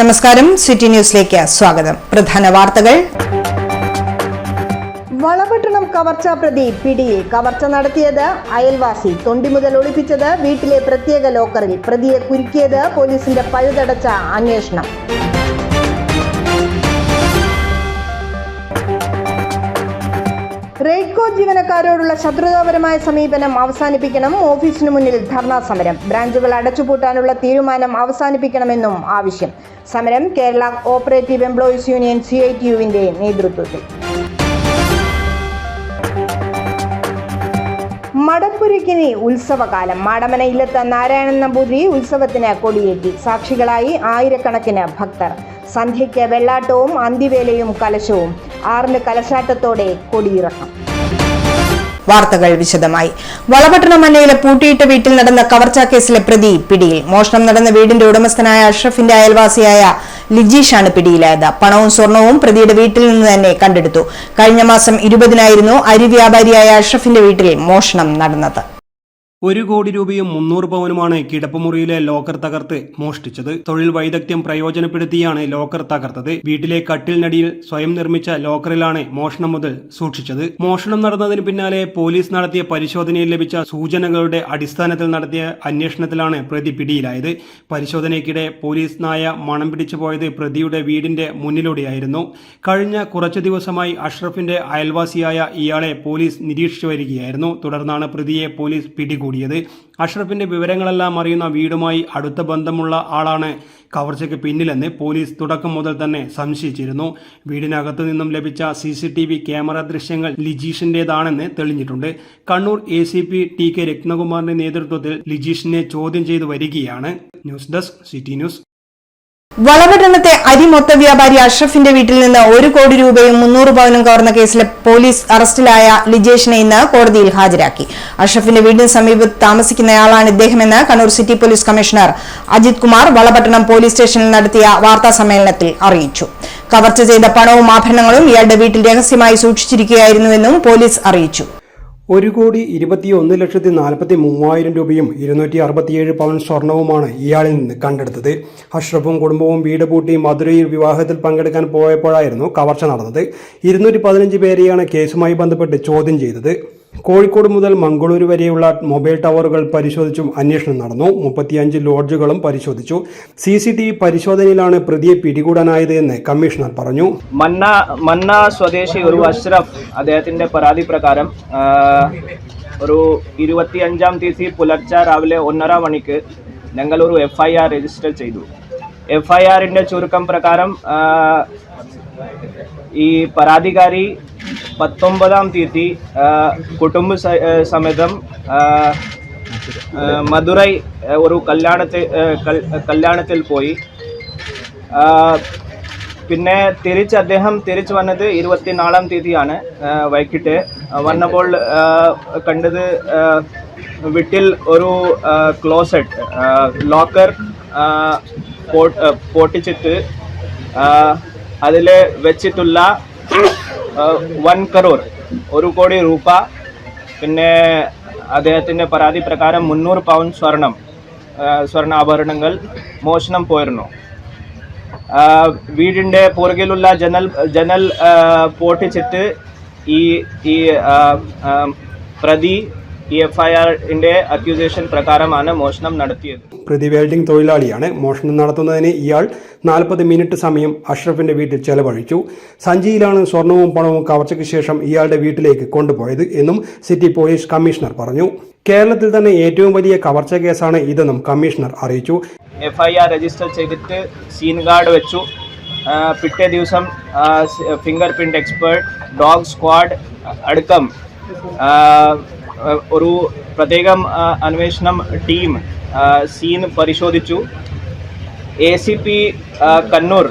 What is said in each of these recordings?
നമസ്കാരം, സിറ്റി ന്യൂസിലേക്ക് സ്വാഗതം. പ്രധാന വാർത്തകൾ. വളപട്ടണം കവർച്ചാ പ്രതി പിടിയിൽ. കവർച്ച നടത്തിയത് അയൽവാസി. തൊണ്ടി മുതൽ ഒളിപ്പിച്ചത് വീട്ടിലെ പ്രത്യേക ലോക്കറിൽ. പ്രതിയെ കുരുക്കിയത് പോലീസിന്റെ പഴുതടച്ച അന്വേഷണം. റെയ്ഡ്കോ ജീവനക്കാരോടുള്ള ശത്രുതാപരമായ സമീപനം അവസാനിപ്പിക്കണം. ഓഫീസിനു മുന്നിൽ ധർണാ സമരം. ബ്രാഞ്ചുകൾ അടച്ചുപൂട്ടാനുള്ള തീരുമാനം അവസാനിപ്പിക്കണമെന്നും ആവശ്യം. സമരം കേരള ഓപ്പറേറ്റീവ് എംപ്ലോയീസ് യൂണിയൻ CITU-വിന്റെ നേതൃത്വത്തിൽ. മടപ്പുരയ്ക്കിനി ഉത്സവകാലം. മാടമന ഇല്ലത്ത് നാരായണൻ നമ്പൂതിരി ഉത്സവത്തിന് കൊടിയേറ്റി. സാക്ഷികളായി ആയിരക്കണക്കിന് ഭക്തർ. സന്ധ്യയ്ക്ക് വെള്ളാട്ടവും അന്തിവേലയും കലശവും. 6 കലശാട്ടത്തോടെ കൊടിയിറക്കം. വാർത്തകൾ വിശദമായി. വളപട്ടണം മന്നയിലെ പൂട്ടിയിട്ട വീട്ടിൽ നടന്ന കവർച്ചാ കേസിലെ പ്രതി പിടിയിൽ. മോഷണം നടന്ന വീടിന്റെ ഉടമസ്ഥനായ അഷ്റഫിന്റെ അയൽവാസിയായ ലിജീഷാണ് പിടിയിലായത്. പണവും സ്വർണവും പ്രതിയുടെ വീട്ടിൽ നിന്ന് തന്നെ കണ്ടെടുത്തു. കഴിഞ്ഞ മാസം 20-നായിരുന്നു അരി വ്യാപാരിയായ അഷ്റഫിന്റെ വീട്ടിൽ മോഷണം നടന്നത്. 1 കോടി രൂപയും 300 പവനുമാണ് കിടപ്പുമുറിയിലെ ലോക്കർ തകർത്ത് മോഷ്ടിച്ചത്. തൊഴിൽ വൈദഗ്ധ്യം പ്രയോജനപ്പെടുത്തിയാണ് ലോക്കർ തകർത്തത്. വീട്ടിലെ കട്ടിലിനടിയിൽ സ്വയം നിർമ്മിച്ച ലോക്കറിലാണ് മോഷണം മുതൽ സൂക്ഷിച്ചത്. മോഷണം നടന്നതിന് പിന്നാലെ പോലീസ് നടത്തിയ പരിശോധനയിൽ ലഭിച്ച സൂചനകളുടെ അടിസ്ഥാനത്തിൽ നടത്തിയ അന്വേഷണത്തിലാണ് പ്രതി പിടിയിലായത്. പരിശോധനയ്ക്കിടെ പോലീസ് നായ മണം പിടിച്ചു പോയത് പ്രതിയുടെ വീടിന്റെ മുന്നിലൂടെയായിരുന്നു. കഴിഞ്ഞ കുറച്ചു ദിവസമായി അഷ്റഫിന്റെ അയൽവാസിയായ ഇയാളെ പോലീസ് നിരീക്ഷിച്ചു വരികയായിരുന്നു. തുടർന്നാണ് പ്രതിയെ പോലീസ് പിടികൂടിയത്. അഷ്റഫിന്റെ വിവരങ്ങളെല്ലാം അറിയുന്ന വീടുമായി അടുത്ത ബന്ധമുള്ള ആളാണ് കവർച്ചയ്ക്ക് പിന്നിലെന്ന് പോലീസ് തുടക്കം മുതൽ തന്നെ സംശയിച്ചിരുന്നു. വീടിനകത്തു നിന്നും ലഭിച്ച CCTV ക്യാമറ ദൃശ്യങ്ങൾ ലിജീഷിന്റേതാണെന്ന് തെളിഞ്ഞിട്ടുണ്ട്. കണ്ണൂർ ACP TK രത്നകുമാറിന്റെ നേതൃത്വത്തിൽ ലിജീഷിനെ ചോദ്യം ചെയ്തു വരികയാണ്. News desk city news. വളപട്ടണത്തെ അരി മൊത്ത വ്യാപാരി അഷ്റഫിന്റെ വീട്ടിൽ നിന്ന് 1 കോടി രൂപയും 300 പവനും കവർന്ന കേസിലെ പോലീസ് അറസ്റ്റിലായ ലിജേഷിനെ ഇന്ന് കോടതിയിൽ ഹാജരാക്കി. അഷ്റഫിന്റെ വീടിന് സമീപത്ത് താമസിക്കുന്നയാളാണ് ഇദ്ദേഹമെന്ന് Kannur city police commissioner Ajith Kumar Valapattanam police സ്റ്റേഷനിൽ നടത്തിയ വാർത്താ സമ്മേളനത്തിൽ അറിയിച്ചു. കവർച്ച ചെയ്ത പണവും ആഭരണങ്ങളും ഇയാളുടെ വീട്ടിൽ രഹസ്യമായി സൂക്ഷിച്ചിരിക്കുകയായിരുന്നുവെന്നും പോലീസ് അറിയിച്ചു. 1,21,43,000 രൂപയും 267 പവൻ സ്വർണവുമാണ് ഇയാളിൽ നിന്ന് കണ്ടെടുത്തത്. അഷ്റഫും കുടുംബവും വീട് പൂട്ടി മധുരയിൽ വിവാഹത്തിൽ പങ്കെടുക്കാൻ പോയപ്പോഴായിരുന്നു കവർച്ച നടന്നത്. 215 പേരെയാണ് കേസുമായി ബന്ധപ്പെട്ട് ചോദ്യം ചെയ്തത്. കോഴിക്കോട് മുതൽ മംഗളൂരു വരെയുള്ള മൊബൈൽ ടവറുകൾ പരിശോധിച്ചും അന്വേഷണം നടന്നു. 35 ലോഡ്ജുകളും പരിശോധിച്ചു. CCTV പരിശോധനയിലാണ് പ്രതിയെ പിടികൂടാനായത് എന്ന് കമ്മീഷണർ പറഞ്ഞു. മന്ന സ്വദേശി ഒരു അഷ്റഫ് അദ്ദേഹത്തിന്റെ പരാതി പ്രകാരം ഒരു 25-ാം തീയതി പുലർച്ചെ രാവിലെ 1:30 മണിക്ക് ഞങ്ങൾ ഒരു FIR രജിസ്റ്റർ ചെയ്തു. FIR-ന്റെ ചുരുക്കം പ്രകാരം ഈ പരാതിക്കാരി 19-ാം തീയതി കുടുംബ സമേതം മധുരൈ ഒരു കല്യാണത്തിൽ പോയി. പിന്നെ അദ്ദേഹം തിരിച്ചു വന്നത് 24-ാം തീയതിയാണ്. വൈകിട്ട് വന്നപ്പോൾ കണ്ടത് വീട്ടിൽ ഒരു ക്ലോസറ്റ് ലോക്കർ പൊട്ടിച്ചിട്ട് അതിൽ വെച്ചിട്ടുള്ള 1 crore 1 കോടി രൂപ, പിന്നെ അദ്ദേഹത്തിൻ്റെ പരാതി പ്രകാരം 300 പവൻ സ്വർണ്ണാഭരണങ്ങൾ മോഷണം പോയിരുന്നു. വീടിൻ്റെ പുറകിലുള്ള ജനൽ പൊട്ടിച്ചിട്ട് ഈ പ്രതി FIR-ന്റെ അക്യൂസേഷൻ പ്രകാരമാണ് മോഷണം നടത്തിയത്. പ്രതി വെൽഡിംഗ് തൊഴിലാളിയാണ്. മോഷണം നടത്തുന്നതിന് ഇയാൾ 40 മിനിറ്റ് സമയം അഷ്റഫിന്റെ വീട്ടിൽ ചെലവഴിച്ചു. സഞ്ചിയിലാണ് സ്വർണവും പണവും കവർച്ചയ്ക്ക് ശേഷം ഇയാളുടെ വീട്ടിലേക്ക് കൊണ്ടുപോയത് എന്നും സിറ്റി പോലീസ് കമ്മീഷണർ പറഞ്ഞു. കേരളത്തിൽ തന്നെ ഏറ്റവും വലിയ കവർച്ച കേസാണ് ഇതെന്നും കമ്മീഷണർ അറിയിച്ചു. FIR രജിസ്റ്റർ ചെയ്തിട്ട് സീൻ ഗാർഡ് വെച്ചു. പിറ്റേ ദിവസം finger print expert, dog squad അടക്കം ഒരു പ്രത്യേകം അന്വേഷണം ടീം സീൻ പരിശോധിച്ചു. ACP കണ്ണൂർ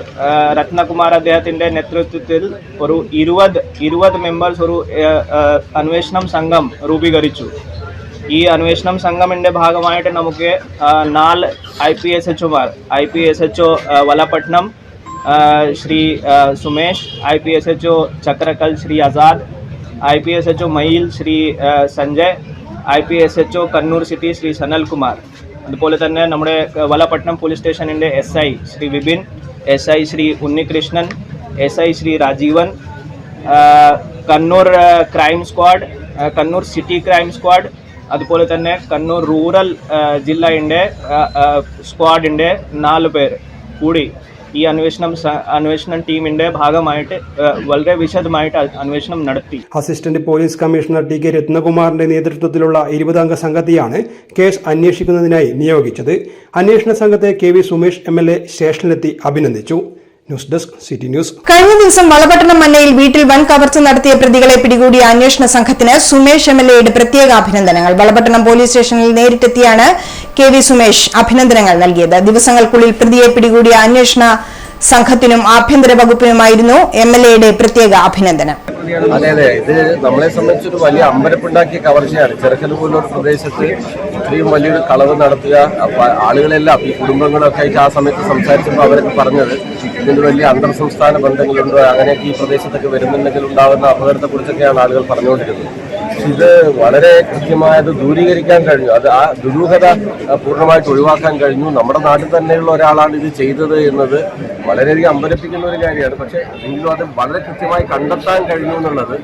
രത്നകുമാർ അദ്ദേഹത്തിൻ്റെ നേതൃത്വത്തിൽ ഒരു 20 മെമ്പേഴ്സ് ഒരു അന്വേഷണം സംഘം രൂപീകരിച്ചു. ഈ അന്വേഷണം സംഘമിൻ്റെ ഭാഗമായിട്ട് നമുക്ക് 4 IPSHO Valapattanam Shri Sumesh, IPSHO Chakrakkal Shri Azad, IPSHO മയിൽ ശ്രീ സഞ്ജയ്, IPSHO കണ്ണൂർ സിറ്റി ശ്രീ സനൽകുമാർ, അതുപോലെ തന്നെ നമ്മുടെ വളപട്ടണം പോലീസ് സ്റ്റേഷനിൻ്റെ SI Shri Vipin, SI Shri Unnikrishnan, SI Shri Rajeevan, Kannur crime squad, Kannur city crime squad, അതുപോലെ തന്നെ കണ്ണൂർ റൂറൽ ജില്ലയുടെ സ്ക്വാഡിൻ്റെ 4 പേർ കൂടി ഈ അന്വേഷണം ടീമിന്റെ ഭാഗമായിട്ട് വളരെ വിശദമായിട്ട് അന്വേഷണം നടത്തി. അസിസ്റ്റന്റ് പോലീസ് കമ്മീഷണർ TK രത്നകുമാറിന്റെ നേതൃത്വത്തിലുള്ള 20-അംഗ സംഘത്തെയാണ് കേസ് അന്വേഷിക്കുന്നതിനായി നിയോഗിച്ചത്. അന്വേഷണ സംഘത്തെ KV സുമേഷ് MLA സ്റ്റേഷനിലെത്തി അഭിനന്ദിച്ചു. News desk city news. കഴിഞ്ഞ ദിവസം വളപട്ടണം മന്നയിൽ വീട്ടിൽ വൻ കവർച്ച നടത്തിയ പ്രതികളെ പിടികൂടിയ അന്വേഷണ സംഘത്തിന് സുമേഷ് MLAയുടെ പ്രത്യേക അഭിനന്ദനങ്ങൾ. വളപട്ടണം പോലീസ് സ്റ്റേഷനിൽ നേരിട്ടെത്തിയാണ് KV സുമേഷ് അഭിനന്ദനങ്ങൾ നൽകിയത്. ദിവസങ്ങൾക്കുള്ളിൽ പ്രതിയെ പിടികൂടിയ അന്വേഷണ സംഘത്തിനും ആഭ്യന്തര വകുപ്പിനുമായിരുന്നു MLAയുടെ പ്രത്യേക അഭിനന്ദനം. അതെ, ഇത് നമ്മളെ സംബന്ധിച്ചൊരു വലിയ അമ്പരപ്പുണ്ടാക്കിയ കവർച്ചയാണ്. ചെറുക്കൽ പോലൊരു പ്രദേശത്ത് ഇത്രയും വലിയൊരു കളവ് നടത്തുക. ആളുകളെല്ലാം ഈ കുടുംബങ്ങളൊക്കെ ആയിട്ട് ആ സമയത്ത് സംസാരിച്ചപ്പോൾ അവരൊക്കെ പറഞ്ഞത് ഇതിന് വലിയ അന്തർ സംസ്ഥാന ബന്ധങ്ങളുണ്ടോ, അങ്ങനെയൊക്കെ ഈ പ്രദേശത്തൊക്കെ വരുന്നുണ്ടെങ്കിൽ ഉണ്ടാകുന്ന അപകടത്തെക്കുറിച്ചൊക്കെയാണ് ആളുകൾ പറഞ്ഞുകൊണ്ടിരുന്നത്. ഇത് വളരെ കൃത്യമായത് ദൂരീകരിക്കാൻ കഴിഞ്ഞു. അത് ആ ദുരൂഹത പൂർണ്ണമായിട്ട് ഒഴിവാക്കാൻ കഴിഞ്ഞു. നമ്മുടെ നാട്ടിൽ തന്നെയുള്ള ഒരാളാണ് ഇത് ചെയ്തത് എന്നത് വളരെയധികം അമ്പരപ്പിക്കുന്ന ഒരു കാര്യമാണ്. പക്ഷേ എങ്കിലും അത് വളരെ കൃത്യമായി കണ്ടെത്താൻ കഴിഞ്ഞു എന്നുള്ളത്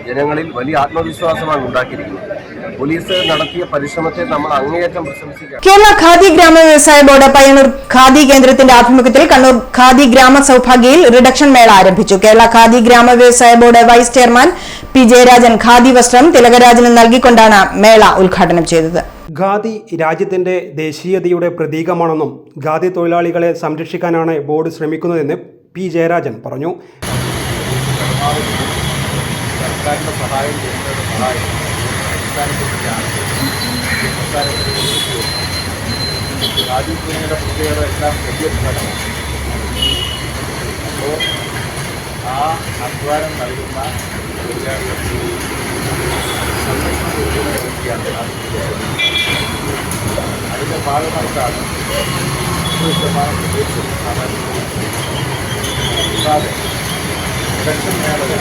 ജനങ്ങളിൽ വലിയ ആത്മവിശ്വാസമാണ് ഉണ്ടാക്കിയിരിക്കുന്നത്. പോലീസ് നടത്തിയ പരിശ്രമത്തെ നമ്മൾ അങ്ങേയറ്റം പ്രശംസിക്കാം. കേരള ഖാദി ഗ്രാമ വ്യവസായ ബോർഡ് പയ്യന്നൂർ ഖാദി കേന്ദ്രത്തിന്റെ ആഭിമുഖ്യത്തിൽ കണ്ണൂർ ഖാദി ഗ്രാമ സൗഭാഗ്യയിൽ റിഡക്ഷൻ മേള ആരംഭിച്ചു. കേരള ഖാദി ഗ്രാമ വ്യവസായ board vice chairman P. Jayarajan khadi വസ്ത്രം തിലകരാജന് നൽകിക്കൊണ്ടാണ് മേള ഉദ്ഘാടനം ചെയ്തത്. ഖാദി രാജ്യത്തിന്റെ ദേശീയതയുടെ പ്രതീകമാണെന്നും ഖാദി തൊഴിലാളികളെ സംരക്ഷിക്കാനാണ് ബോർഡ് ശ്രമിക്കുന്നതെന്ന് P. ജയരാജൻ പറഞ്ഞു. സർക്കാരിൻ്റെ സഹായം ജനങ്ങളുടെ സഹായം സംസ്ഥാനത്തിൻ്റെയാണ്. രാജ്യത്തിൻ്റെ പ്രത്യേകത എല്ലാം വലിയ ഘടകമാണ്. അപ്പോൾ ആ അധ്വാനം നൽകുന്ന തൊഴിലാളികൾക്ക് സംരക്ഷണം കൊടുക്കുന്നതിന് വേണ്ടിയാണ് അതിൻ്റെ ഭാഗമായിട്ടാണ് 100% പ്രദേശം കൂടാതെ ഇലക്ഷൻ മേളകൾ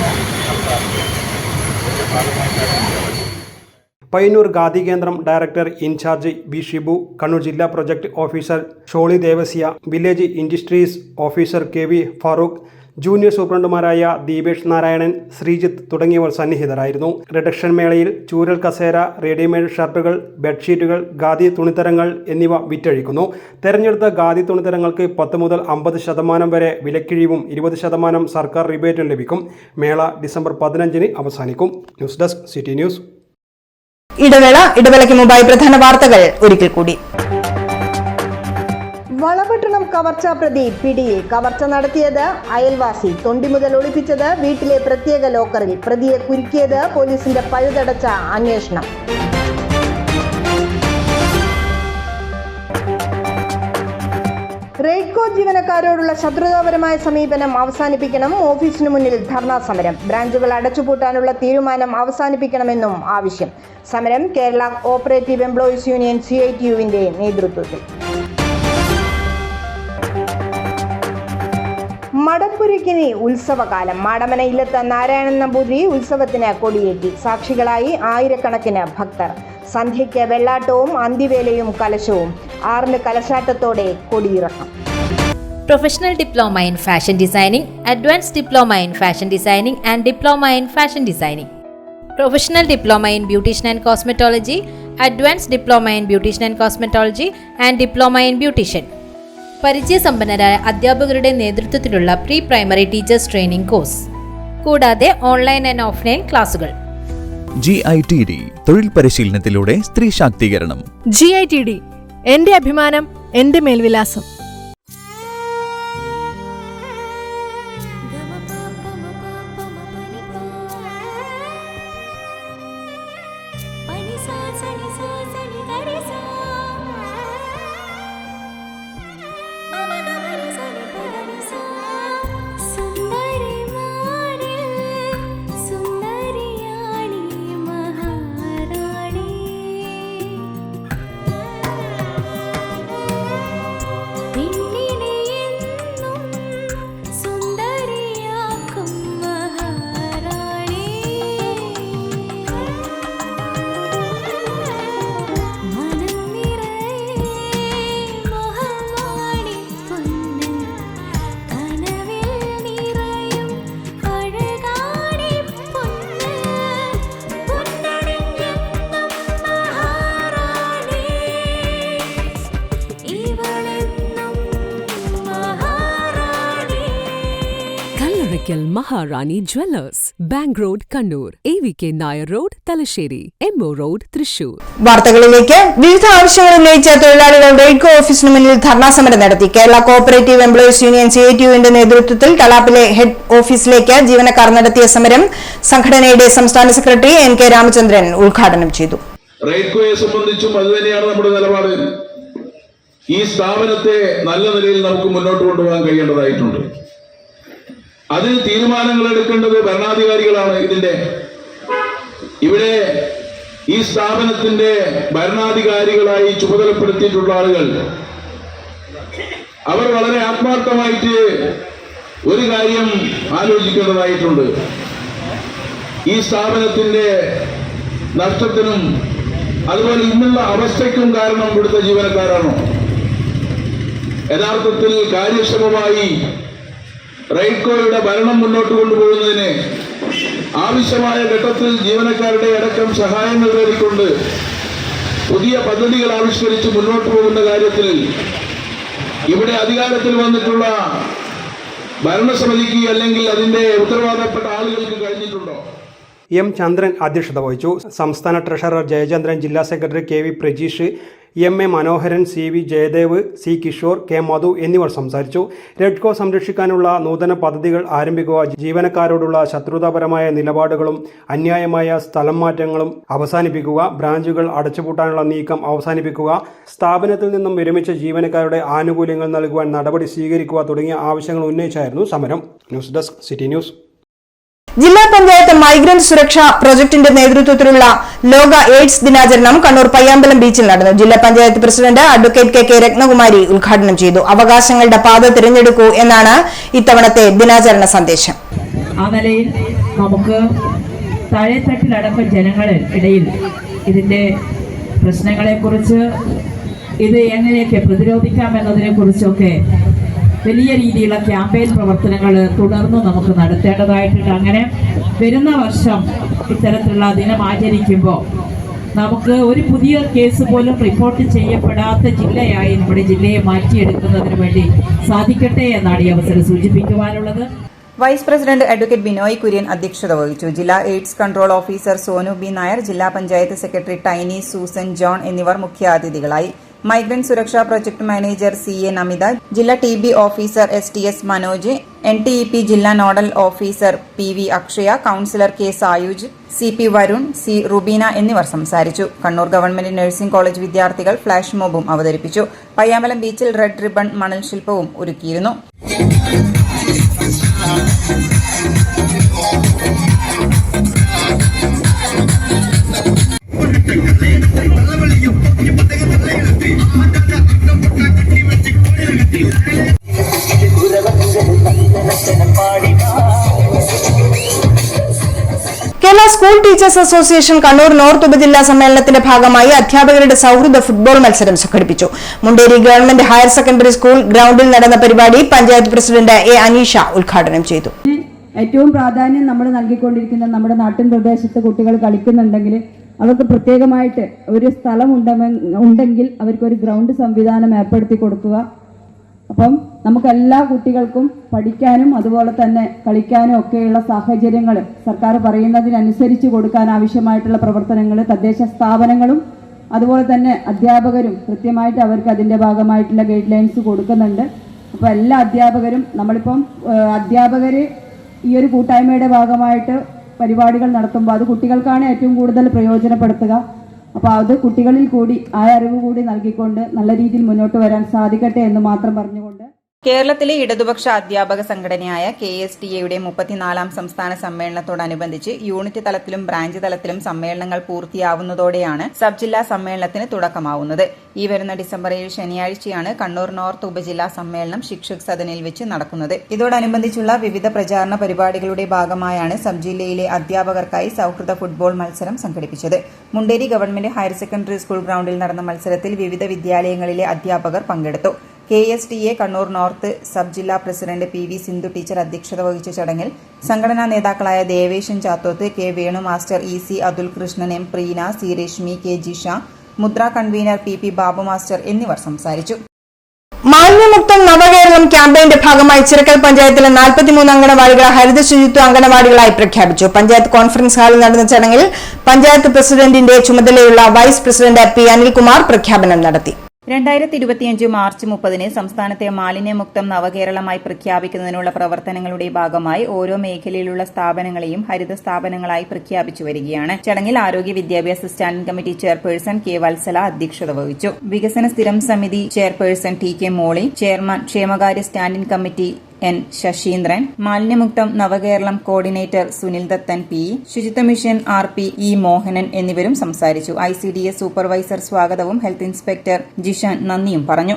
പയ്യന്നൂർ ഖാദി കേന്ദ്രം director in charge B. Shibu, Kannur ജില്ലാ project officer Sholi Devasya, village industries officer KV Farooq, junior സൂപ്രണ്ടുമാരായ ദീപേഷ് നാരായണൻ, ശ്രീജിത്ത് തുടങ്ങിയവർ സന്നിഹിതരായിരുന്നു. റിഡക്ഷൻ മേളയിൽ ചൂരൽ കസേര, റെഡിമെയ്ഡ് ഷർട്ടുകൾ, ബെഡ്ഷീറ്റുകൾ, ഖാദി തുണിത്തരങ്ങൾ എന്നിവ വിറ്റഴിക്കുന്നു. തെരഞ്ഞെടുത്ത ഖാദി തുണിത്തരങ്ങൾക്ക് 10 മുതൽ 50% വരെ വിലക്കിഴിവും 20% സർക്കാർ റിബേറ്റും ലഭിക്കും. മേള ഡിസംബർ 15-ന് അവസാനിക്കും. News desk city news. ഇടവേളയ്ക്ക് മുമ്പായി പ്രധാന വാർത്തകൾ ഒരിക്കൽ കൂടി. വളപട്ടണം കവർച്ചാ പ്രതി പിടിയിൽ. കവർച്ച നടത്തിയത് അയൽവാസി. തൊണ്ടി മുതൽ ഒളിപ്പിച്ചത് വീട്ടിലെ പ്രത്യേക ലോക്കറിൽ. പ്രതിയെ കുരുക്കിയത് പോലീസിന്റെ പഴുതടച്ച അന്വേഷണം. റെയ്ഡ്കോ ജീവനക്കാരോടുള്ള ശത്രുതാപരമായ സമീപനം അവസാനിപ്പിക്കണം. ഓഫീസിനു മുന്നിൽ ധർണാ സമരം. ബ്രാഞ്ചുകൾ അടച്ചുപൂട്ടാനുള്ള തീരുമാനം അവസാനിപ്പിക്കണമെന്നും ആവശ്യം. സമരം കേരള ഓപ്പറേറ്റീവ് എംപ്ലോയീസ് യൂണിയൻ CITU-വിന്റെ നേതൃത്വത്തിൽ. മടപ്പുരയ്ക്കിനി ഉത്സവകാലം. മാടമന ഇല്ലത്ത് നാരായണൻ നമ്പൂതിരി ഉത്സവത്തിന് കൊടിയേറ്റി. സാക്ഷികളായി ആയിരക്കണക്കിന് ഭക്തർ. സന്ധ്യയ്ക്ക് വെള്ളാട്ടവും അന്തിവേലയും കലശവും. 6-ന് കലശാട്ടത്തോടെ കൊടിയിറക്കം. Professional Diploma in Fashion Designing, Advanced Diploma in Fashion Designing and Diploma in Fashion Designing. Professional Diploma in Beautician and Cosmetology, Advanced Diploma in Beautician and Cosmetology and Diploma in Beautician. പരിചയസമ്പന്നരായ അധ്യാപകരുടെ നേതൃത്വത്തിലുള്ള pre primary teachers training course, കൂടാതെ online and offline ക്ലാസുകൾ. GITD തൊഴിൽ പരിശീലനത്തിലൂടെ സ്ത്രീ ശാക്തീകരണം. GITD എന്റെ അഭിമാനം, എന്റെ മേൽവിലാസം. Oracle Maharani Jewellers, Bank Road, Kannur, AVK Nair Road, Talasheri, MO Road, Thrissur. വാർത്തകളിലേക്ക്. വിവിധ ആവശ്യങ്ങൾ ഉന്നയിച്ച തൊഴിലാളികൾ റെയ്ഡ്കോ ഓഫീസിന് മുന്നിൽ ധർണാ സമരം നടത്തി. കേരള കോഓപ്പറേറ്റീവ് എംപ്ലോയീസ് യൂണിയൻ CITU-വിന്റെ നേതൃത്വത്തിൽ തളാപ്പിലെ ഹെഡ് ഓഫീസിലേക്ക് ജീവനക്കാർ നടത്തിയ സമരം സംഘടനയുടെ സംസ്ഥാന സെക്രട്ടറി NK രാമചന്ദ്രൻ ഉദ്ഘാടനം ചെയ്തു. റെയ്ഡ്കോയെ സംബന്ധിച്ചും അതുതന്നെയാണ് നമ്മുടെ നിലപാട്. ഈ സ്ഥാപനത്തെ നല്ല നിലയിൽ നമുക്ക് മുന്നോട്ട് കൊണ്ടുപോകാൻ കഴിയേണ്ടതായിട്ടുണ്ട്. അതിന് തീരുമാനങ്ങൾ എടുക്കേണ്ടത് ഭരണാധികാരികളാണ്. ഇവിടെ ഈ സ്ഥാപനത്തിന്റെ ഭരണാധികാരികളായി ചുമതലപ്പെടുത്തിയിട്ടുള്ള ആളുകൾ അവർ വളരെ ആത്മാർത്ഥമായിട്ട് ഒരു കാര്യം ആലോചിക്കേണ്ടതായിട്ടുണ്ട്. ഈ സ്ഥാപനത്തിന്റെ നഷ്ടത്തിനും അതുപോലെ ഇന്നുള്ള അവസ്ഥയ്ക്കും കാരണം ഇവിടുത്തെ ജീവനക്കാരാണോ? യഥാർത്ഥത്തിൽ കാര്യക്ഷമമായി റെയ്ഡ്കോയുടെ ഭരണം മുന്നോട്ട് കൊണ്ടുപോകുന്നതിന് ആവശ്യമായ ഘട്ടത്തിൽ ജീവനക്കാരുടെ അടക്കം സഹായങ്ങൾ തേടിക്കൊണ്ട് പുതിയ പദ്ധതികൾ ആവിഷ്കരിച്ച് മുന്നോട്ട് പോകുന്ന കാര്യത്തിൽ ഇവിടെ അധികാരത്തിൽ വന്നിട്ടുള്ള ഭരണസമിതിക്ക് അല്ലെങ്കിൽ അതിന്റെ ഉത്തരവാദപ്പെട്ട ആളുകൾക്ക് കഴിഞ്ഞിട്ടുണ്ടോ? M. ചന്ദ്രൻ അധ്യക്ഷത വഹിച്ചു. സംസ്ഥാന ട്രഷറർ ജയചന്ദ്രൻ, ജില്ലാ secretary KV Prajeesh, MA Manoharan, CV Jayadev, C Kishore, K Madhu എന്നിവർ സംസാരിച്ചു. റെഡ്കോ സംരക്ഷിക്കാനുള്ള നൂതന പദ്ധതികൾ ആരംഭിക്കുക, ജീവനക്കാരോടുള്ള ശത്രുതാപരമായ നിലപാടുകളും അന്യായമായ സ്ഥലം മാറ്റങ്ങളും അവസാനിപ്പിക്കുക, ബ്രാഞ്ചുകൾ അടച്ചുപൂട്ടാനുള്ള നീക്കം അവസാനിപ്പിക്കുക, സ്ഥാപനത്തിൽ നിന്നും വിരമിച്ച ജീവനക്കാരുടെ ആനുകൂല്യങ്ങൾ നൽകുവാൻ നടപടി സ്വീകരിക്കുക തുടങ്ങിയ ആവശ്യങ്ങൾ ഉന്നയിച്ചായിരുന്നു സമരം. News desk city news. ജില്ലാ പഞ്ചായത്ത് മൈഗ്രന്റ് സുരക്ഷാ പ്രൊജക്ടിന്റെ നേതൃത്വത്തിലുള്ള ലോക എയ്ഡ്സ് ദിനാചരണം കണ്ണൂർ പയ്യാമ്പലം ബീച്ചിൽ നടന്നു. ജില്ലാ panchayat president advocate KK Ratnakumari ഉദ്ഘാടനം ചെയ്തു. അവകാശങ്ങളുടെ പാത തിരഞ്ഞെടുക്കൂ എന്നാണ് ഇത്തവണത്തെ ദിനാചരണ സന്ദേശം. ആ നിലയിൽ നമുക്ക് താഴെത്തട്ടിലടക്കം ജനങ്ങളുടെ ഇടയിൽ ഇതിന്റെ പ്രശ്നങ്ങളെക്കുറിച്ച്, ഇത് എങ്ങനെയൊക്കെ പ്രതിരോധിക്കാം എന്നതിനെ കുറിച്ചൊക്കെ വലിയ രീതിയിലുള്ള ക്യാമ്പയിൻ പ്രവർത്തനങ്ങൾ തുടർന്ന് നമുക്ക് നടത്തേണ്ടതായിട്ടുണ്ട്. അങ്ങനെ വരുന്ന വർഷം ഇത്തരത്തിലുള്ള ദിനം ആചരിക്കുമ്പോൾ നമുക്ക് ഒരു പുതിയ കേസ് പോലും റിപ്പോർട്ട് ചെയ്യപ്പെടാത്ത ജില്ലയായി നമ്മുടെ ജില്ലയെ മാറ്റിയെടുക്കുന്നതിന് വേണ്ടി സാധിക്കട്ടെ എന്നാണ് ഈ അവസരം സൂചിപ്പിക്കുവാനുള്ളത്. Vice president advocate Binoy Kurian അധ്യക്ഷത വഹിച്ചു. ജില്ലാ AIDS control officer Sonu B. Nair, ജില്ലാ panchayat secretary Tiny Susan John എന്നിവർ മുഖ്യാതിഥികളായി. Migrant Suraksha project manager CA Namitha, ജില്ലാ TB officer STS Manoj, NTEP ജില്ലാ nodal officer PV Akshaya, counsellor K. Sayuj, CP Varun, C. Rubeena എന്നിവർ സംസാരിച്ചു. കണ്ണൂർ ഗവൺമെന്റ് നഴ്സിംഗ് കോളേജ് വിദ്യാർത്ഥികൾ ഫ്ലാഷ് മോബും അവതരിപ്പിച്ചു. പയ്യാമ്പലം ബീച്ചിൽ റെഡ് റിബൺ മണൽ ശില്പവും ഒരുക്കിയിരുന്നു. Kerala school teachers association Kannur north ഉപജില്ലാ സമ്മേളനത്തിന്റെ ഭാഗമായി അധ്യാപകരുടെ സൗഹൃദ ഫുട്ബോൾ മത്സരം സംഘടിപ്പിച്ചു. Munderi government higher secondary school ഗ്രൗണ്ടിൽ നടന്ന പരിപാടി പഞ്ചായത്ത് പ്രസിഡന്റ് A. അനീഷ ഉദ്ഘാടനം ചെയ്തു. ഏറ്റവും പ്രാധാന്യം നമ്മൾ നൽകിക്കൊണ്ടിരിക്കുന്ന നമ്മുടെ നാട്ടിൻ പ്രദേശത്ത് കുട്ടികൾ കളിക്കുന്നുണ്ടെങ്കിൽ അവർക്ക് പ്രത്യേകമായിട്ട് ഒരു സ്ഥലം ഉണ്ടെങ്കിൽ അവർക്കൊരു ഗ്രൗണ്ട് സംവിധാനം ഏർപ്പെടുത്തി കൊടുക്കുക. അപ്പം നമുക്ക് എല്ലാ കുട്ടികൾക്കും പഠിക്കാനും അതുപോലെ തന്നെ കളിക്കാനും ഒക്കെയുള്ള സാഹചര്യങ്ങൾ സർക്കാർ പറയുന്നതിനനുസരിച്ച് കൊടുക്കാൻ ആവശ്യമായിട്ടുള്ള പ്രവർത്തനങ്ങൾ തദ്ദേശ സ്ഥാപനങ്ങളും അതുപോലെ തന്നെ അധ്യാപകരും കൃത്യമായിട്ട് അവർക്ക് അതിൻ്റെ ഭാഗമായിട്ടുള്ള ഗൈഡ് ലൈൻസ് കൊടുക്കുന്നുണ്ട്. അപ്പോൾ എല്ലാ അധ്യാപകരും നമ്മളിപ്പം അധ്യാപകർ ഈ ഒരു കൂട്ടായ്മയുടെ ഭാഗമായിട്ട് പരിപാടികൾ നടത്തുമ്പോൾ അത് കുട്ടികൾക്കാണ് ഏറ്റവും കൂടുതൽ പ്രയോജനപ്പെടുത്തുക. അപ്പോൾ അത് കുട്ടികളിൽ കൂടി ആ അറിവ് കൂടി നൽകിക്കൊണ്ട് നല്ല രീതിയിൽ മുന്നോട്ട് വരാൻ സാധിക്കട്ടെ എന്ന് മാത്രം പറഞ്ഞുകൊണ്ട് കേരളത്തിലെ ഇടതുപക്ഷ അധ്യാപക സംഘടനയായ KSTA-യുടെ 34ാം സംസ്ഥാന സമ്മേളനത്തോടനുബന്ധിച്ച് യൂണിറ്റ് തലത്തിലും ബ്രാഞ്ച് തലത്തിലും സമ്മേളനങ്ങൾ പൂർത്തിയാവുന്നതോടെയാണ് സബ് ജില്ലാ സമ്മേളനത്തിന് തുടക്കമാവുന്നത്. ഈ വരുന്ന ഡിസംബർ 7 ശനിയാഴ്ചയാണ് കണ്ണൂർ നോർത്ത് ഉപജില്ലാ സമ്മേളനം ശിക്ഷക് സദനിൽ വെച്ച് നടക്കുന്നത്. ഇതോടനുബന്ധിച്ചുള്ള വിവിധ പ്രചാരണ പരിപാടികളുടെ ഭാഗമായാണ് സബ് ജില്ലയിലെ അധ്യാപകർക്കായി സൌഹൃദ ഫുട്ബോൾ മത്സരം സംഘടിപ്പിച്ചത്. Munderi government higher secondary school ഗ്രൗണ്ടിൽ നടന്ന മത്സരത്തിൽ വിവിധ വിദ്യാലയങ്ങളിലെ അധ്യാപകർ പങ്കെടുത്തു. KSTA കണ്ണൂർ നോർത്ത് സബ് ജില്ലാ പ്രസിഡന്റ് PV സിന്ധു ടീച്ചർ അധ്യക്ഷത വഹിച്ച ചടങ്ങിൽ സംഘടനാ നേതാക്കളായ Deveshan Chathoth, K. Venu master, EC Athul Krishnan, M. Preena, C. Reshmi, K. Jisha, Mudra convener PP Babu master എന്നിവർ സംസാരിച്ചു. മാലിന്യമുക്തം നവകേരളം ക്യാമ്പയിന്റെ ഭാഗമായി ചിറക്കൽ പഞ്ചായത്തിലെ 43 അംഗനവാടികളെ ഹരിത ശുചിത്വ അംഗനവാടികളായി പ്രഖ്യാപിച്ചു. പഞ്ചായത്ത് കോൺഫറൻസ് ഹാളിൽ നടന്ന ചടങ്ങിൽ പഞ്ചായത്ത് പ്രസിഡന്റിന്റെ ചുമതലയുള്ള വൈസ് പ്രസിഡന്റ് പി അനിൽകുമാർ പ്രഖ്യാപനം നടത്തി. 2025 മാർച്ച് 30 സംസ്ഥാനത്തെ മാലിന്യമുക്തം നവകേരളമായി പ്രഖ്യാപിക്കുന്നതിനുള്ള പ്രവർത്തനങ്ങളുടെ ഭാഗമായി ഓരോ മേഖലയിലുള്ള സ്ഥാപനങ്ങളെയും ഹരിത സ്ഥാപനങ്ങളായി പ്രഖ്യാപിച്ചു വരികയാണ്. ചടങ്ങിൽ ആരോഗ്യ വിദ്യാഭ്യാസ standing committee chairperson K Vatsala അധ്യക്ഷത വഹിച്ചു. വികസന സ്ഥിരം സമിതി chairperson T K Molly, chairman ക്ഷേമകാര്യ സ്റ്റാൻഡിംഗ് കമ്മിറ്റി എൻ ശശീന്ദ്രൻ, മാലിന്യമുക്തം നവകേരളം കോർഡിനേറ്റർ സുനിൽ ദത്തൻ പി, ശുചിത്വ മിഷൻ RP ഇ മോഹനൻ എന്നിവരും സംസാരിച്ചു. ICDS സൂപ്പർവൈസർ സ്വാഗതവും ഹെൽത്ത് ഇൻസ്പെക്ടർ ജിഷാൻ നന്ദിയും പറഞ്ഞു.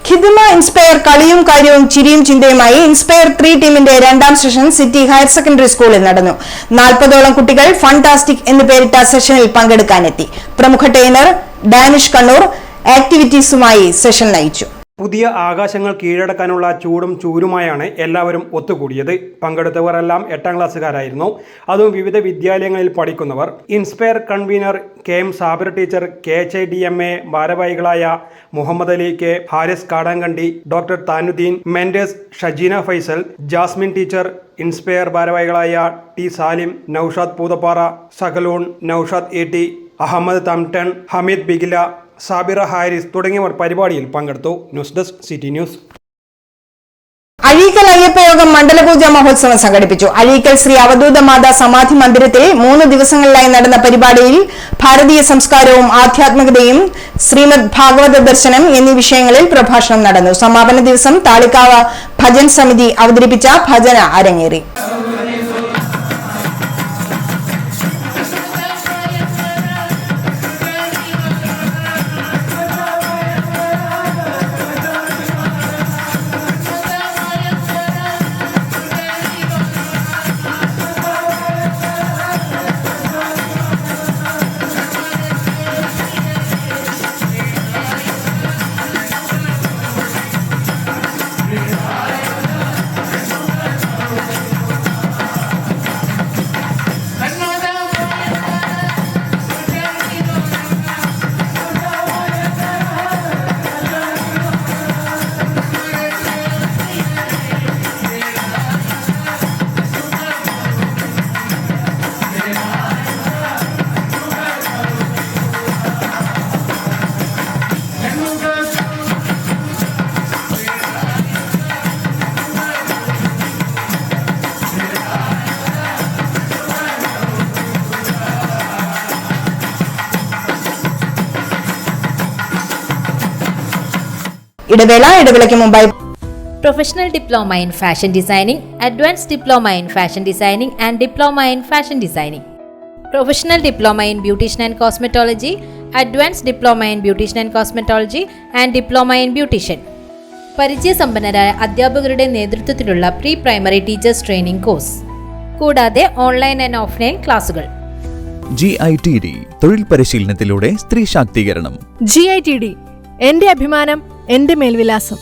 ഖിദ്മ ഇൻസ്പയർ കളിയും കാര്യവും ചിരിയും ചിന്തയുമായി ഇൻസ്പയർ 3 ടീമിന്റെ 2ാം സെഷൻ സിറ്റി ഹയർ സെക്കൻഡറി സ്കൂളിൽ നടന്നു. 40ഓളം കുട്ടികൾ ഫണ്ടാസ്റ്റിക് എന്ന് പേരിട്ട സെഷനിൽ പങ്കെടുക്കാനെത്തി. പ്രമുഖ ട്രെയിനർ ഡാനിഷ് കണ്ണൂർ ആക്ടിവിറ്റീസുമായി സെഷൻ നയിച്ചു. പുതിയ ആകാശങ്ങൾ കീഴടക്കാനുള്ള ചൂടും ചൂരുമായാണ് എല്ലാവരും ഒത്തുകൂടിയത്. പങ്കെടുത്തവരെല്ലാം 8ാം ക്ലാസ്സുകാരായിരുന്നു. അതും വിവിധ വിദ്യാലയങ്ങളിൽ പഠിക്കുന്നവർ. Inspire convener KM Sabir teacher, KHIDMA ഭാരവാഹികളായ Muhammad Ali K, Haris Kadangandi, doctor Thanuddin, mentors Shajeena Faisal, Jasmin teacher, Inspire ഭാരവാഹികളായ ടി സാലിം, നൌഷാദ് പൂതപ്പാറ, സകലൂൺ, നൌഷാദ് ET, അഹമ്മദ് തംടൺ, ഹമീദ് ബിഗില, സാബിറ ഹാരിസ് തുടങ്ങിയവർ പരിപാടിയിൽ പങ്കെടുത്തു. News desk city news. Azhikkal അയ്യപ്പയോഗം മണ്ഡലപൂജ മഹോത്സവം സംഘടിപ്പിച്ചു. അഴീക്കൽ ശ്രീ അവധൂത മാതാ സമാധി മന്ദിരത്തിൽ 3 ദിവസങ്ങളിലായി നടന്ന പരിപാടിയിൽ ഭാരതീയ സംസ്കാരവും ആധ്യാത്മികതയും, ശ്രീമദ് ഭാഗവത ദർശനം എന്നീ വിഷയങ്ങളിൽ പ്രഭാഷണം നടന്നു. സമാപന ദിവസം താളിക്കാവ് ഭജൻ സമിതി അവതരിപ്പിച്ച ഭജന അരങ്ങേറി. ഇടവേളയ്ക്ക് മുമ്പായി professional diploma in fashion designing, advance diploma in fashion designing and diploma in fashion designing, professional diploma in beautician and cosmetology, advance diploma in beautician and cosmetology and diploma in beautician. പരിചയസമ്പന്നരായ അധ്യാപകരുടെ നേതൃത്വത്തിലുള്ള pre primary teachers training course, കൂടാതെ online and offline ക്ലാസുകൾ. GITD തൊഴിൽ പരിശീലനത്തിലൂടെ സ്ത്രീ ശാക്തീകരണം. GITD എന്റെ അഭിമാനം, എന്റെ മേൽവിലാസം.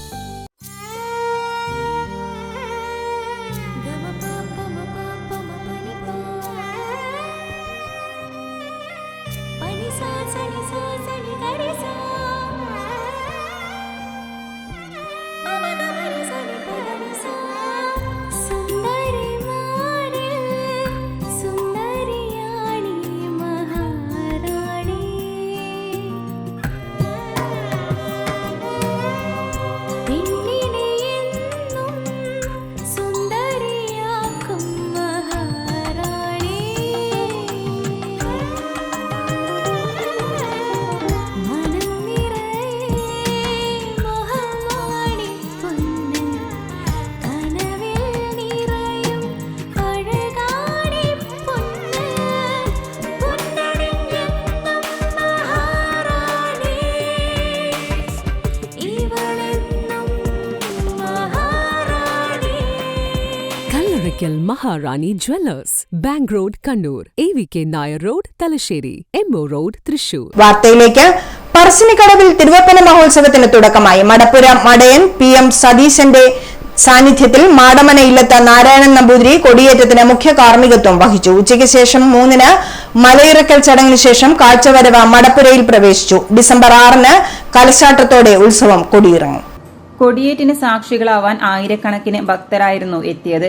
Maharani Jewellers, Bank Road, Kannur, AVK Nair Road, Talasheri, MO Road, Thrissur. വാർത്തയിലേക്ക്. പറശ്ശിനിക്കടവിൽ തിരുവപ്പന മഹോത്സവത്തിന് തുടക്കമായി. മടപ്പുര മടയൻ PM സതീശന്റെ സാന്നിധ്യത്തിൽ മാടമന ഇല്ലത്ത് നാരായണൻ നമ്പൂതിരി കൊടിയേറ്റത്തിന് മുഖ്യ കാർമ്മികത്വം വഹിച്ചു. ഉച്ചയ്ക്ക് ശേഷം 3-ന് മലയിറക്കൽ ചടങ്ങിന് ശേഷം കാഴ്ചവരവ് മടപ്പുരയിൽ പ്രവേശിച്ചു. ഡിസംബർ 6-ന് കലശാട്ടത്തോടെ ഉത്സവം കൊടിയിറങ്ങും. കൊടിയേറ്റിന് സാക്ഷികളാവാൻ ആയിരക്കണക്കിന് ഭക്തരായിരുന്നു എത്തിയത്.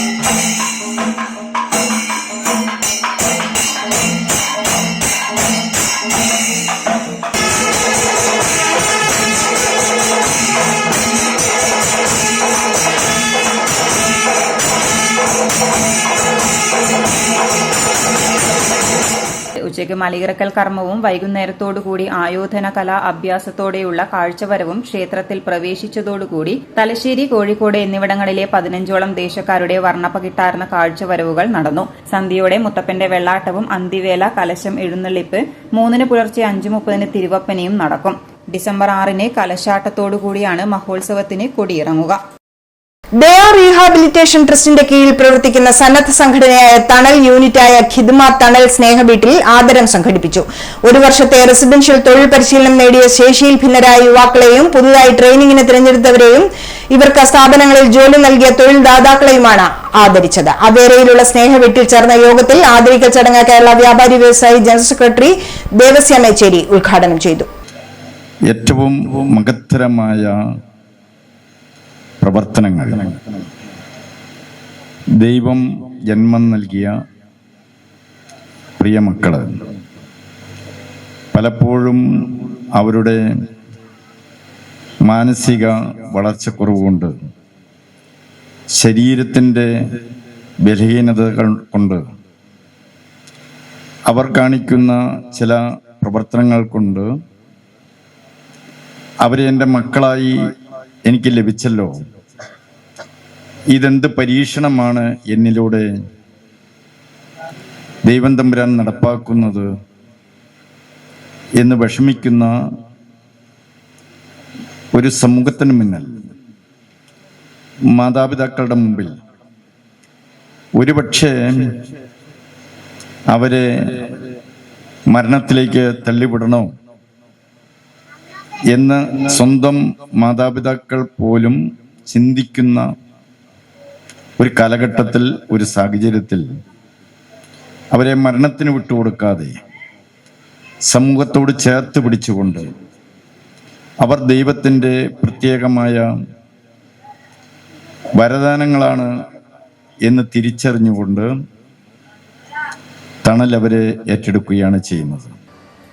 ഉച്ചയ്ക്ക് മലയിറക്കൽ കർമ്മവും വൈകുന്നേരത്തോടുകൂടി ആയോധന കലാ അഭ്യാസത്തോടെയുള്ള കാഴ്ചവരവും ക്ഷേത്രത്തിൽ പ്രവേശിച്ചതോടുകൂടി തലശ്ശേരി, കോഴിക്കോട് എന്നിവിടങ്ങളിലെ 15ഓളം ദേശക്കാരുടെ വർണ്ണപ്പകിട്ടാർന്ന കാഴ്ചവരവുകൾ നടന്നു. സന്ധ്യയോടെ മുത്തപ്പന്റെ വെള്ളാട്ടവും അന്തിവേല, കലശം എഴുന്നള്ളിപ്പ്, 3 പുലർച്ചെ 5:30 തിരുവപ്പനയും നടക്കും. ഡിസംബർ 6 കലശാട്ടത്തോടുകൂടിയാണ് മഹോത്സവത്തിന് കൊടിയിറങ്ങുക. ദയ റീഹാബിലിറ്റേഷൻ ട്രസ്റ്റിന്റെ കീഴിൽ പ്രവർത്തിക്കുന്ന സന്നദ്ധ സംഘടനയായ തണൽ യൂണിറ്റായ ഖിദ്മ തണൽ സ്നേഹവീട്ടിൽ ആദരം സംഘടിപ്പിച്ചു. 1 വർഷത്തെ റെസിഡൻഷ്യൽ തൊഴിൽ പരിശീലനം നേടിയ ശേഷിയിൽ ഭിന്നരായ യുവാക്കളെയും പുതുതായി ട്രെയിനിങ്ങിന് തിരഞ്ഞെടുത്തവരെയും ഇവർക്ക് സ്ഥാപനങ്ങളിൽ ജോലി നൽകിയ തൊഴിൽ ദാതാക്കളെയുമാണ് ആദരിച്ചത്. അവേരയിലുള്ള സ്നേഹവീട്ടിൽ ചേർന്ന യോഗത്തിൽ ആദരിക്കൽ ചടങ്ങ് കേരള വ്യാപാരി വ്യവസായി ജനറൽ സെക്രട്ടറി ദേവസ്യ മേച്ചേരി ഉദ്ഘാടനം ചെയ്തു. ഏറ്റവും മഹത്തരമായ പ്രവർത്തനങ്ങൾ, ദൈവം ജന്മം നൽകിയ പ്രിയമക്കള് പലപ്പോഴും അവരുടെ മാനസിക വളർച്ചക്കുറവുകൊണ്ട്, ശരീരത്തിൻ്റെ ബലഹീനതകൾ കൊണ്ട്, അവർ കാണിക്കുന്ന ചില പ്രവർത്തനങ്ങൾ കൊണ്ട് അവരെ എൻ്റെ മക്കളായി എനിക്ക് ലഭിച്ചല്ലോ, ഇതെന്ത് പരീക്ഷണമാണ് എന്നിലൂടെ ദൈവം തമ്പുരാൻ നടപ്പാക്കുന്നത് എന്ന് വിഷമിക്കുന്ന ഒരു സമൂഹത്തിന് മുന്നിൽ, മാതാപിതാക്കളുടെ മുമ്പിൽ ഒരുപക്ഷെ അവരെ മരണത്തിലേക്ക് തള്ളിവിടണോ എന്ന് സ്വന്തം മാതാപിതാക്കൾ പോലും ചിന്തിക്കുന്ന ഒരു കാലഘട്ടത്തിൽ, ഒരു സാഹചര്യത്തിൽ അവരെ മരണത്തിന് വിട്ടുകൊടുക്കാതെ സമൂഹത്തോട് ചേർത്ത് പിടിച്ചുകൊണ്ട് അവർ ദൈവത്തിൻ്റെ പ്രത്യേകമായ വരദാനങ്ങളാണ് എന്ന് തിരിച്ചറിഞ്ഞുകൊണ്ട് തണൽ അവരെ ഏറ്റെടുക്കുകയാണ് ചെയ്യുന്നത്.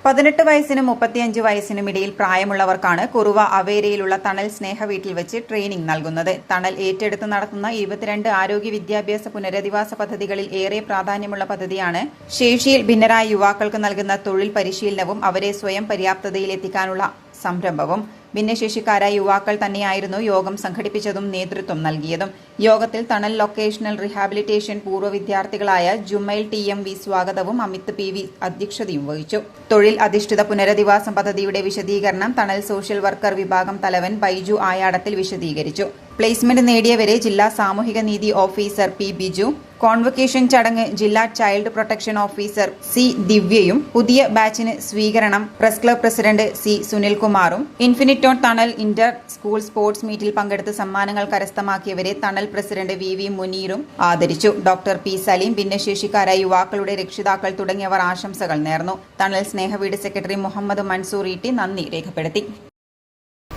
18 വയസ്സിനും 35 വയസ്സിനും ഇടയിൽ പ്രായമുള്ളവർക്കാണ് കുറുവ അവേരയിലുള്ള തണൽ സ്നേഹവീട്ടിൽ വെച്ച് ട്രെയിനിംഗ് നൽകുന്നത്. തണൽ ഏറ്റെടുത്ത് നടത്തുന്ന 22 ആരോഗ്യ വിദ്യാഭ്യാസ പുനരധിവാസ പദ്ധതികളിൽ ഏറെ പ്രാധാന്യമുള്ള പദ്ധതിയാണ് ശേഷിയിൽ ഭിന്നരായ യുവാക്കൾക്ക് നൽകുന്ന തൊഴിൽ പരിശീലനവും അവരെ സ്വയം പര്യാപ്തതയിലെത്തിക്കാനുള്ള സംരംഭവും. ഭിന്നശേഷിക്കാരായ യുവാക്കൾ തന്നെയായിരുന്നു യോഗം സംഘടിപ്പിച്ചതും നേതൃത്വം നൽകിയതും. യോഗത്തിൽ തണൽ ലൊക്കേഷണൽ റീഹാബിലിറ്റേഷൻ പൂർവ്വ വിദ്യാർത്ഥികളായ ജുമൈൽ TMV സ്വാഗതവും അമിത് PV അധ്യക്ഷതയും വഹിച്ചു. തൊഴിൽ അധിഷ്ഠിത പുനരധിവാസം പദ്ധതിയുടെ വിശദീകരണം തണൽ സോഷ്യൽ വർക്കർ വിഭാഗം തലവൻ ബൈജു ആയാടത്തിൽ വിശദീകരിച്ചു. പ്ലേസ്മെന്റ് നേടിയവരെ ജില്ലാ സാമൂഹിക നീതി ഓഫീസർ P. ബിജു, കോൺവൊക്കേഷൻ ചടങ്ങ് ജില്ലാ ചൈൽഡ് പ്രൊട്ടക്ഷൻ ഓഫീസർ C. ദിവ്യയും പുതിയ ബാച്ചിന് സ്വീകരണം പ്രസ് ക്ലബ് പ്രസിഡന്റ് C. സുനിൽകുമാറും ഇൻഫിനിറ്റോൺ തണൽ ഇന്റർ സ്കൂൾ സ്പോർട്സ് മീറ്റിൽ പങ്കെടുത്ത് സമ്മാനങ്ങൾ കരസ്ഥമാക്കിയവരെ തണൽ പ്രസിഡന്റ് VV മുനീറും ആദരിച്ചു. Doctor P. സലീം, ഭിന്നശേഷിക്കാരായ യുവാക്കളുടെ രക്ഷിതാക്കൾ തുടങ്ങിയവർ ആശംസകൾ നേർന്നു. തണൽ സ്നേഹവീട് സെക്രട്ടറി മുഹമ്മദ് മൻസൂർ ഈട്ടി നന്ദി രേഖപ്പെടുത്തി.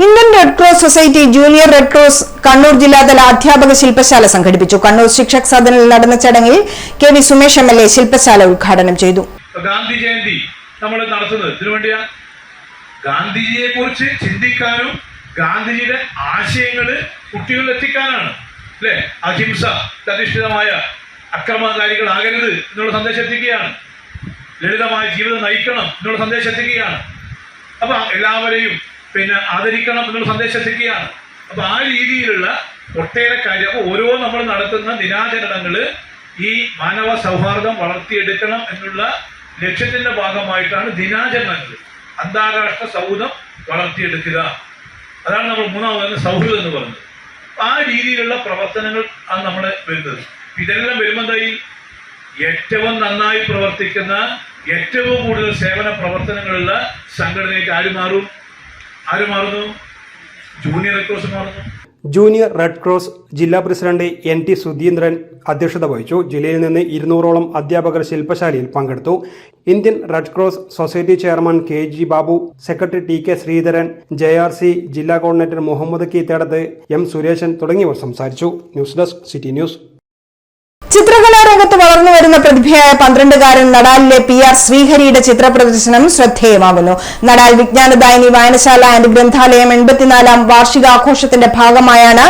Indian red cross society junior red cross Kannur ജില്ലാതല അധ്യാപക ശില്പശാല സംഘടിപ്പിച്ചു. കണ്ണൂർ ശിക്ഷക് സദനിൽ നടന്ന ചടങ്ങിൽ KV സുമേഷ് MLA ശില്പശാല ഉദ്ഘാടനം ചെയ്തു. ഗാന്ധി ജയന്തി നമ്മൾ നടത്തുന്നത് ഇതിനുവേണ്ടിയാ. ഗാന്ധിജിയെ കുറിച്ച് ചിന്തിക്കാനും ഗാന്ധിജിയുടെ ആശയങ്ങള് കുട്ടികളിൽ എത്തിക്കാനാണ്, അല്ലെ? അഹിംസ അധിഷ്ഠിതമായ അക്രമകാരികളാകരുത് എന്നുള്ള സന്ദേശം എത്തിക്കുകയാണ്. ലളിതമായ ജീവിതം നയിക്കണം എന്നുള്ള സന്ദേശം എത്തിക്കുകയാണ്. അപ്പൊ എല്ലാവരെയും ആദരിക്കണം എന്നുള്ള സന്ദേശം എത്തിക്കുകയാണ്. അപ്പൊ ആ രീതിയിലുള്ള ഒട്ടേറെ കാര്യം. അപ്പൊ ഓരോ നമ്മൾ നടത്തുന്ന ദിനാചരണങ്ങള് ഈ മാനവ സൗഹാർദ്ദം വളർത്തിയെടുക്കണം എന്നുള്ള ലക്ഷ്യത്തിന്റെ ഭാഗമായിട്ടാണ് ദിനാചരണങ്ങൾ. അന്താരാഷ്ട്ര സൗഹൃദം വളർത്തിയെടുക്കുക, അതാണ് നമ്മൾ മൂന്നാമത് സൗഹൃദം എന്ന് പറയുന്നത്. ആ രീതിയിലുള്ള പ്രവർത്തനങ്ങൾ ആണ് നമ്മൾ വരുന്നത്. ഇതെല്ലാം വരുമ്പോഴായി ഏറ്റവും നന്നായി പ്രവർത്തിക്കുന്ന, ഏറ്റവും കൂടുതൽ സേവന പ്രവർത്തനങ്ങളുള്ള സംഘടനയ്ക്ക് ആര് മാറുന്നു? ജൂനിയർ റെഡ് ക്രോസ് മാറുന്നു. ജൂനിയർ റെഡ് ക്രോസ് ജില്ലാ പ്രസിഡന്റ് NT സുധീന്ദ്രൻ അധ്യക്ഷത വഹിച്ചു. ജില്ലയിൽ നിന്ന് 200ഓളം അധ്യാപകർ ശില്പശാലയിൽ പങ്കെടുത്തു. Indian red cross society chairman KG Babu, secretary TK Sreedharan, JRC ജില്ലാ കോർഡിനേറ്റർ മുഹമ്മദ് കീത്തേടത്ത്, M സുരേശൻ തുടങ്ങിയവർ സംസാരിച്ചു. News desk city news. ചിത്രകലാരംഗത്ത് വളർന്നു വരുന്ന പ്രതിഭയായ 12-കാരൻ നടാലിലെ PR ശ്രീഹരിയുടെ ചിത്ര പ്രദർശനം ശ്രദ്ധേയമാകുന്നു. നടാൽ വിജ്ഞാനദായിനി വായനശാല ആൻഡ് ഗ്രന്ഥാലയം 84ാം വാർഷികാഘോഷത്തിന്റെ ഭാഗമായാണ്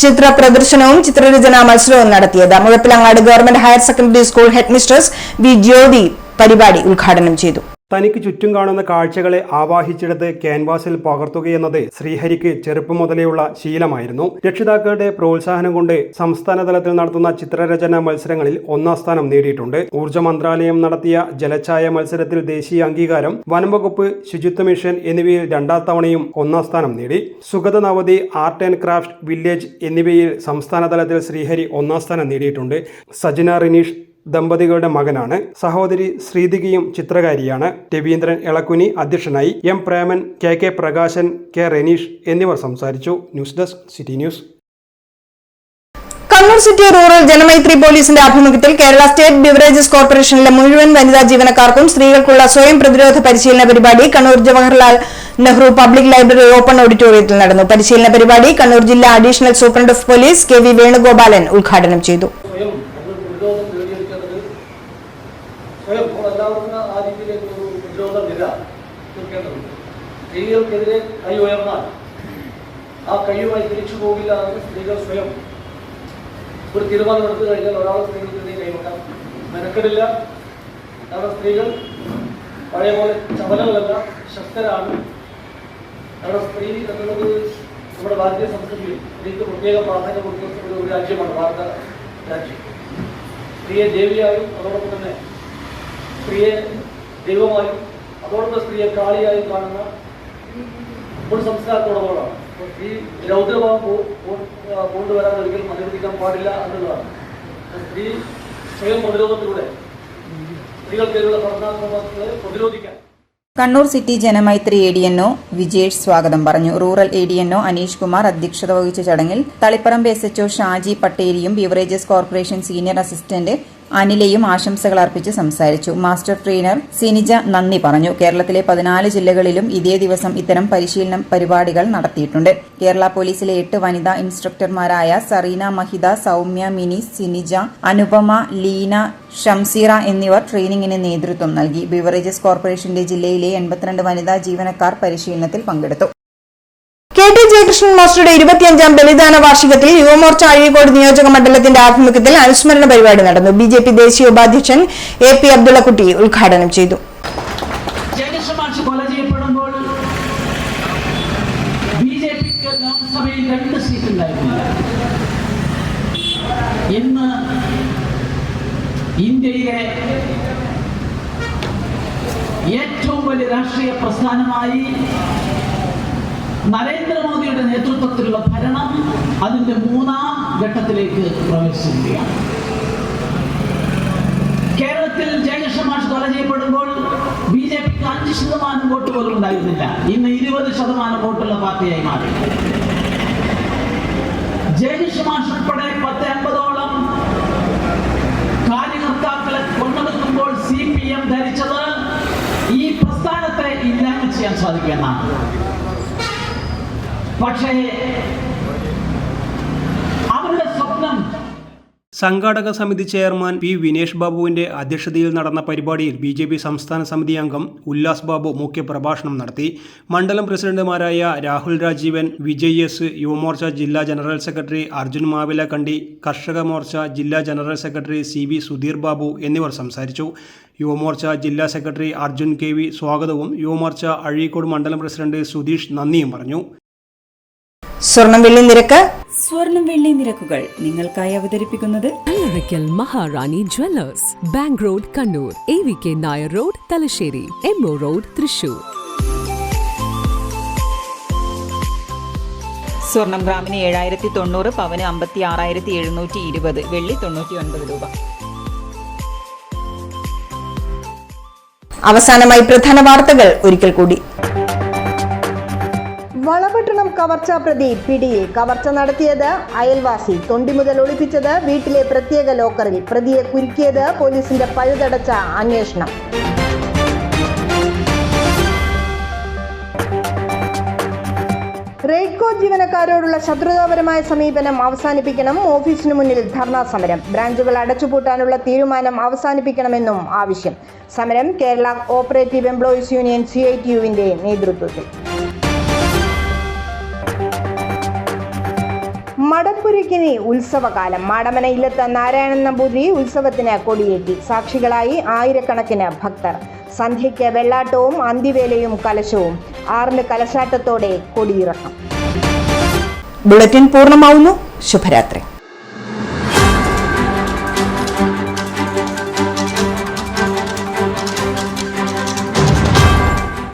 ചിത്ര പ്രദർശനവും ചിത്രരചനാ മത്സരവും നടത്തിയത്. Muzhappilangad government higher secondary school head mistress V Jyothi പരിപാടി ഉദ്ഘാടനം ചെയ്തു. തനിക്ക് ചുറ്റും കാണുന്ന കാഴ്ചകളെ ആവാഹിച്ചെടുത്ത് ക്യാൻവാസിൽ പകർത്തുകയെന്നത് ശ്രീഹരിക്ക് ചെറുപ്പം മുതലേയുള്ള ശീലമായിരുന്നു. രക്ഷിതാക്കളുടെ പ്രോത്സാഹനം കൊണ്ട് സംസ്ഥാന തലത്തിൽ നടത്തുന്ന ചിത്രരചനാ മത്സരങ്ങളിൽ 1ാം സ്ഥാനം നേടിയിട്ടുണ്ട്. ഊർജ്ജ മന്ത്രാലയം നടത്തിയ ജലഛായ മത്സരത്തിൽ ദേശീയ അംഗീകാരം, വനംവകുപ്പ്, ശുചിത്വ മിഷൻ എന്നിവയിൽ 2ാം തവണയും 1ാം സ്ഥാനം നേടി. സുഗത നവതി ആർട്ട് ആൻഡ് ക്രാഫ്റ്റ് വില്ലേജ് എന്നിവയിൽ സംസ്ഥാന തലത്തിൽ ശ്രീഹരി 1ാം സ്ഥാനം നേടിയിട്ടുണ്ട്. സജിന റിനീഷ് ദമ്പതികളുടെ മകനാണ്. സഹോദരി ശ്രീതികയും ചിത്രകാരിയാണ്. രവീന്ദ്രൻ എളക്കുനി അധ്യക്ഷനായി. M Preman, KK Prakashan, K Renish എന്നിവർ സംസാരിച്ചു. News desk city news. Kannur city rural Janamaithri പോലീസിന്റെ ആഭിമുഖ്യത്തിൽ കേരള സ്റ്റേറ്റ് ബിവറേജസ് കോർപ്പറേഷനിലെ മുഴുവൻ വനിതാ ജീവനക്കാർക്കും സ്ത്രീകൾക്കുള്ള സ്വയം പ്രതിരോധ പരിശീലന പരിപാടി Kannur Jawaharlal Nehru public library open ഓഡിറ്റോറിയത്തിൽ നടന്നു. പരിശീലന പരിപാടി കണ്ണൂർ ജില്ലാ additional superintendent of police KV Venugopalan ഉദ്ഘാടനം ചെയ്തു. സ്ത്രീകൾക്കെതിരെ കൈ ഉയർന്നാൽ ആ കൈയുമായി തിരിച്ചു പോകില്ല എന്ന് സ്ത്രീകൾ സ്വയം ഒരു തീരുമാനമെടുത്തു കഴിഞ്ഞാൽ ഒരാൾ സ്ത്രീകൾക്കെതിരെ കൈവെക്കാൻ മെനക്കെടില്ല. കാരണം സ്ത്രീകൾ പഴയ പോലെ ചപലകളല്ല, ശക്തരാണ്. കാരണം സ്ത്രീ എന്നുള്ളത് നമ്മുടെ ഭാരതീയ സംസ്കൃതിയിൽ സ്ത്രീക്ക് പ്രത്യേക പ്രാധാന്യം കൊടുക്കുന്ന ഒരു രാജ്യമാണ് ഭാരത രാജ്യം. സ്ത്രീയെ ദേവിയായും അതോടൊപ്പം തന്നെ സ്ത്രീയെ ദൈവമായും അതോടൊപ്പം സ്ത്രീയെ കാളിയായും കാണുന്ന ഒരു സംസ്കാരത്തോടൊപ്പമാണ്. സ്ത്രീ രൗദ്രഭാവം കൊണ്ടുവരാൻ ഒരിക്കലും അനുവദിക്കാൻ പാടില്ല എന്നുള്ളതാണ്. സ്ത്രീ സ്വയം പ്രതിരോധത്തിലൂടെ സ്ത്രീകൾക്കെതിരെയുള്ള പഠനാക്രമണങ്ങളെ പ്രതിരോധിക്കാൻ. കണ്ണൂർ സിറ്റി ജനമൈത്രി ADNO വിജേഷ് സ്വാഗതം പറഞ്ഞു. റൂറൽ ADNO അനീഷ് കുമാർ അധ്യക്ഷത വഹിച്ച ചടങ്ങിൽ തളിപ്പറമ്പ് SHO ഷാജി പട്ടേരിയും ബിവറേജസ് കോർപ്പറേഷൻ സീനിയർ അസിസ്റ്റന്റ് അനിലയും ആശംസകൾ അർപ്പിച്ച് സംസാരിച്ചു. മാസ്റ്റർ ട്രെയിനർ സിനിജ നന്ദി പറഞ്ഞു. കേരളത്തിലെ 14 ജില്ലകളിലും ഇതേ ദിവസം ഇത്തരം പരിശീലന പരിപാടികൾ നടത്തിയിട്ടുണ്ട്. കേരള പോലീസിലെ 8 വനിതാ ഇൻസ്ട്രക്ടർമാരായ സറീന മഹിത, സൗമ്യ, മിനി, സിനിജ, അനുപമ, ലീന, ഷംസീറ എന്നിവർ ട്രെയിനിങ്ങിന് നേതൃത്വം നൽകി. ബിവറേജസ് കോർപ്പറേഷന്റെ ജില്ലയിലെ 82 വനിതാ ജീവനക്കാർ പരിശീലനത്തിൽ പങ്കെടുത്തു. KT ജയകൃഷ്ണൻ മാസ്റ്ററുടെ 25ാം ബലിദാന വാർഷികത്തിൽ യുവമോർച്ച അഴീക്കോട് നിയോജക മണ്ഡലത്തിന്റെ ആഭിമുഖ്യത്തിൽ അനുസ്മരണ പരിപാടി നടന്നു. BJP ദേശീയ ഉപാധ്യക്ഷൻ AP അബ്ദുള്ളക്കുട്ടി ഉദ്ഘാടനം ചെയ്തു. ഇന്ന് ഇന്ത്യയിലെ ഏറ്റവും വലിയ രാഷ്ട്രീയ പ്രസ്ഥാനമായി നരേന്ദ്രമോദിയുടെ നേതൃത്വത്തിലുള്ള ഭരണം അതിന്റെ 3ാം ഘട്ടത്തിലേക്ക് പ്രവേശിക്കുകയാണ്. കേരളത്തിൽ ജയകൃഷ്ണൻ മാഷ് കൊല ചെയ്യപ്പെടുമ്പോൾ BJPക്ക് 5% വോട്ട് പോലും ഉണ്ടായിരുന്നില്ല. ഇന്ന് 20% വോട്ടുള്ള പാർട്ടിയായി മാറി. ജയകൃഷ്ണൻ മാഷ് ഉൾപ്പെടെ 10-50ഓളം കാര്യകർത്താക്കളെ കൊണ്ടെടുക്കുമ്പോൾ CPM ധരിച്ചത് ഈ പ്രസ്ഥാനത്തെ ഇല്ലായ്മ ചെയ്യാൻ സാധിക്കുമെന്നാണ്. പക്ഷേ അവരുടെ സ്വപ്നം. സംഘാടക സമിതി ചെയർമാൻ P വിനേഷ് ബാബുവിന്റെ അധ്യക്ഷതയിൽ നടന്ന പരിപാടിയിൽ BJP സംസ്ഥാന സമിതി അംഗം ഉല്ലാസ് ബാബു മുഖ്യപ്രഭാഷണം നടത്തി. മണ്ഡലം പ്രസിഡന്റുമാരായ രാഹുൽ രാജീവൻ, വിജയ് S, യുവമോർച്ച ജില്ലാ ജനറൽ സെക്രട്ടറി അർജുൻ മാവിലക്കണ്ടി, കർഷക മോർച്ച ജില്ലാ general secretary CB Sudheer Babu എന്നിവർ സംസാരിച്ചു. യുവമോർച്ച ജില്ലാ സെക്രട്ടറി അർജുൻ KV സ്വാഗതവും യുവമോർച്ച അഴീക്കോട് മണ്ഡലം പ്രസിഡന്റ് സുധീഷ് നന്ദിയും പറഞ്ഞു. സ്വർണം വെള്ളി നിരക്കുകൾ നിങ്ങൾക്കായി അവതരിപ്പിക്കുന്നത് Allarackal Maharani jewellers, bank road Kannur, AVK Nair road Thalassery, MO road Thrissur. സ്വർണം ഗ്രാമിന് 7090, പവന് 56,720, വെള്ളി 99 രൂപ. അവസാനമായി പ്രധാന വാർത്തകൾ ഒരിക്കൽ കൂടി. വളപട്ടണം കവർച്ചാ പ്രതി പിടിയിൽ. കവർച്ച നടത്തിയത് അയൽവാസി. തൊണ്ടി മുതൽ ഒളിപ്പിച്ചത് വീട്ടിലെ പ്രത്യേക ലോക്കറിൽ. പ്രതിയെ കുരുക്കിയത് പോലീസിന്റെ പഴുതടച്ച അന്വേഷണം. റെയ്ഡ്കോ ജീവനക്കാരോടുള്ള ശത്രുതാപരമായ സമീപനം അവസാനിപ്പിക്കണം. ഓഫീസിനു മുന്നിൽ ധർണാ സമരം. ബ്രാഞ്ചുകൾ അടച്ചുപൂട്ടാനുള്ള തീരുമാനം അവസാനിപ്പിക്കണമെന്നും ആവശ്യം. സമരം കേരള ഓപ്പറേറ്റീവ് എംപ്ലോയീസ് യൂണിയൻ CITU-വിന്റെ നേതൃത്വത്തിൽ. മടപ്പുരയ്ക്കിനി ഉത്സവകാലം. മാടമന ഇല്ലത്ത് നാരായണൻ നമ്പൂതിരി ഉത്സവത്തിന് കൊടിയേറ്റി. സാക്ഷികളായി ആയിരക്കണക്കിന് ഭക്തർ. സന്ധ്യയ്ക്ക് വെള്ളാട്ടവും അന്തിവേലയും കലശവും. 6-ന് കലശാട്ടത്തോടെ കൊടിയിറക്കം. ബുള്ളറ്റിൻ പൂർണ്ണമാവുന്നു. ശുഭരാത്രി.